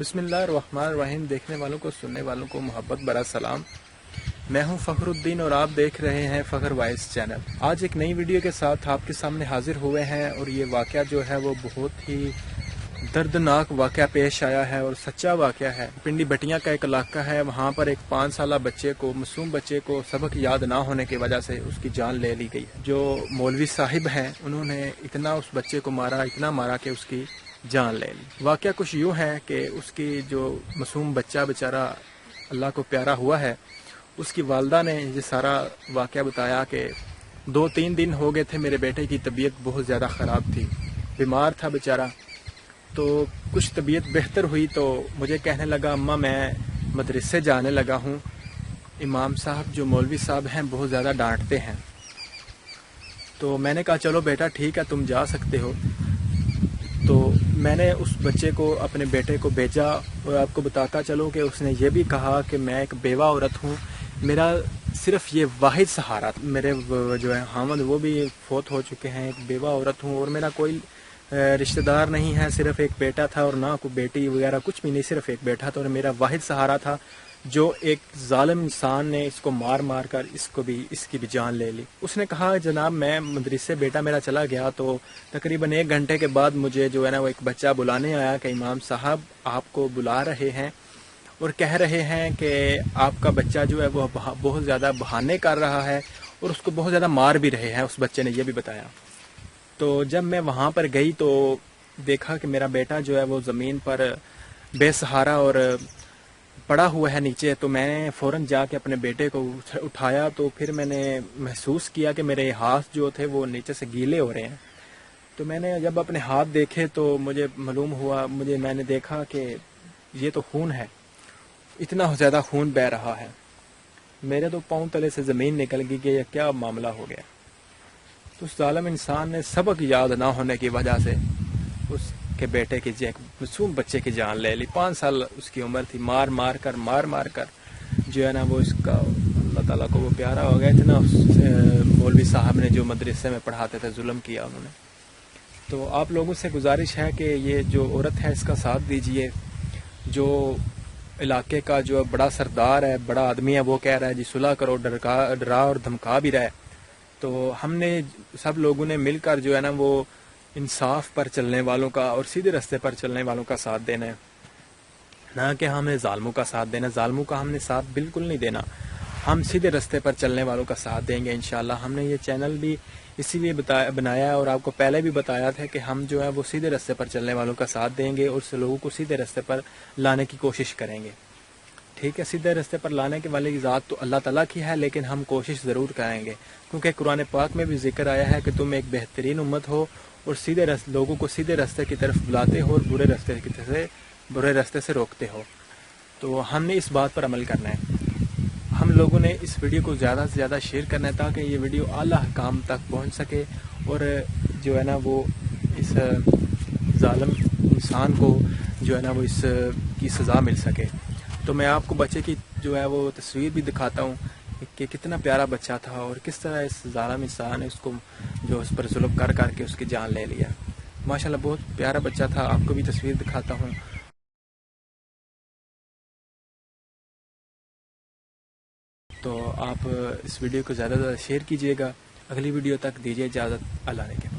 بسم اللہ الرحمن الرحیم۔ دیکھنے والوں کو سننے والوں کو محبت برا سلام۔ میں ہوں فخر الدین اور آپ دیکھ رہے ہیں فخر وائس چینل۔ آج ایک نئی ویڈیو کے ساتھ آپ کے سامنے حاضر ہوئے ہیں اور یہ واقعہ جو ہے وہ بہت ہی دردناک واقعہ پیش آیا ہے اور سچا واقعہ ہے۔ پنڈی بٹیاں کا ایک علاقہ ہے، وہاں پر ایک 5 سالہ بچے کو، معصوم بچے کو سبق یاد نہ ہونے کی وجہ سے اس کی جان لے لی گئی ہے۔ جو مولوی صاحب ہیں انہوں نے اتنا اس بچے کو مارا، اتنا مارا کہ اس کی جان لے لی۔ واقعہ کچھ یوں ہے کہ اس کی جو معصوم بچہ بیچارہ اللہ کو پیارا ہوا ہے، اس کی والدہ نے یہ سارا واقعہ بتایا کہ 2-3 دن ہو گئے تھے، میرے بیٹے کی طبیعت بہت زیادہ خراب تھی، بیمار تھا بیچارہ۔ تو کچھ طبیعت بہتر ہوئی تو مجھے کہنے لگا اماں میں مدرسے جانے لگا ہوں، امام صاحب جو مولوی صاحب ہیں بہت زیادہ ڈانٹتے ہیں۔ تو میں نے کہا چلو بیٹا ٹھیک ہے تم جا سکتے ہو۔ تو میں نے اس بچے کو، اپنے بیٹے کو بھیجا اور آپ کو بتاتا چلوں کہ اس نے یہ بھی کہا کہ میں ایک بیوہ عورت ہوں، میرا صرف یہ واحد سہارا، میرے جو ہے حامد وہ بھی فوت ہو چکے ہیں، ایک بیوہ عورت ہوں اور میرا کوئی رشتہ دار نہیں ہے، صرف ایک بیٹا تھا اور نہ کوئی بیٹی وغیرہ کچھ بھی نہیں، صرف ایک بیٹا تھا اور میرا واحد سہارا تھا، جو ایک ظالم انسان نے اس کو مار مار کر اس کی بھی جان لے لی۔ اس نے کہا جناب میں مدرسے بیٹا میرا چلا گیا تو تقریباً 1 گھنٹے کے بعد مجھے جو ہے نا وہ ایک بچہ بلانے آیا کہ امام صاحب آپ کو بلا رہے ہیں اور کہہ رہے ہیں کہ آپ کا بچہ جو ہے وہ بہت زیادہ بہانے کر رہا ہے اور اس کو بہت زیادہ مار بھی رہے ہیں، اس بچے نے یہ بھی بتایا۔ تو جب میں وہاں پر گئی تو دیکھا کہ میرا بیٹا جو ہے وہ زمین پر بے سہارا اور پڑا ہوا ہے نیچے، تو میں نے فوراً جا کے اپنے بیٹے کو اٹھایا تو پھر میں نے محسوس کیا کہ میرے ہاتھ جو تھے وہ نیچے سے گیلے ہو رہے ہیں۔ تو میں نے جب اپنے ہاتھ دیکھے تو مجھے معلوم ہوا، میں نے دیکھا کہ یہ تو خون ہے، اتنا زیادہ خون بہہ رہا ہے۔ میرے تو پاؤں تلے سے زمین نکل گئی کہ یہ کیا معاملہ ہو گیا۔ تو اس ظالم انسان نے سبق یاد نہ ہونے کی وجہ سے اس کے بیٹے کی ایک معصوم بچے کی جان لے لی۔ 5 سال اس کی عمر تھی، مار مار کر جو ہے نا وہ اس کا اللہ تعالیٰ کو وہ پیارا ہو گیا۔ اتنا مولوی صاحب نے جو مدرسے میں پڑھاتے تھے ظلم کیا انہوں نے۔ تو آپ لوگوں سے گزارش ہے کہ یہ جو عورت ہے اس کا ساتھ دیجئے، جو علاقے کا جو بڑا سردار ہے، بڑا آدمی ہے، وہ کہہ رہا ہے جی صلح کرو، ڈرا اور دھمکا بھی رہا ہے۔ تو ہم نے سب لوگوں نے مل کر جو ہے نا وہ انصاف پر چلنے والوں کا اور سیدھے رستے پر چلنے والوں کا ساتھ دینا ہے، نہ کہ ہمیں ظالموں کا ساتھ دینا۔ ظالموں کا ہم نے ساتھ بالکل نہیں دینا، ہم سیدھے رستے پر چلنے والوں کا ساتھ دیں گے انشاءاللہ۔ ہم نے یہ چینل بھی اسی لیے بنایا ہے اور آپ کو پہلے بھی بتایا تھا کہ ہم جو ہے وہ سیدھے رستے پر چلنے والوں کا ساتھ دیں گے اور لوگوں کو سیدھے رستے پر لانے کی کوشش کریں گے، ٹھیک ہے۔ سیدھے رستے پر لانے کے والی ذات تو اللہ تعالیٰ کی ہے، لیکن ہم کوشش ضرور کریں گے، کیونکہ قرآن پاک میں بھی ذکر آیا ہے کہ تم ایک بہترین امت ہو اور لوگوں کو سیدھے رستے کی طرف بلاتے ہو اور برے رستے سے روکتے ہو۔ تو ہم نے اس بات پر عمل کرنا ہے۔ ہم لوگوں نے اس ویڈیو کو زیادہ سے زیادہ شیئر کرنا ہے تاکہ یہ ویڈیو اعلیٰ حکام تک پہنچ سکے اور جو ہے نا وہ اس ظالم انسان کو جو ہے نا وہ اس کی سزا مل سکے۔ تو میں آپ کو بچے کی جو ہے وہ تصویر بھی دکھاتا ہوں کہ کتنا پیارا بچہ تھا اور کس طرح اس ظالم انسان نے اس کو جو اس پر ظلم کر کے اس کی جان لے لیا۔ ماشاءاللہ بہت پیارا بچہ تھا، آپ کو بھی تصویر دکھاتا ہوں۔ تو آپ اس ویڈیو کو زیادہ سے زیادہ شیئر کیجئے گا۔ اگلی ویڈیو تک دیجیے اجازت، اللہ نے کیا۔